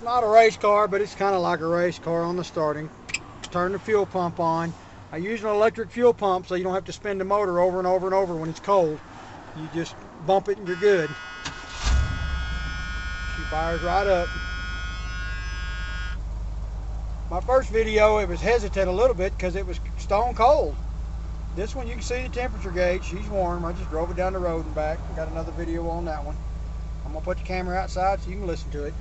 It's not a race car, but it's kind of like a race car on the starting. Turn the fuel pump on. I use an electric fuel pump so you don't have to spin the motor over and over and over when it's cold. You just bump it and you're good. She fires right up. My first video, it was hesitant a little bit because it was stone cold. This one you can see the temperature gauge. She's warm. I just drove it down the road and back. Got another video on that one. I'm going to put the camera outside so you can listen to it.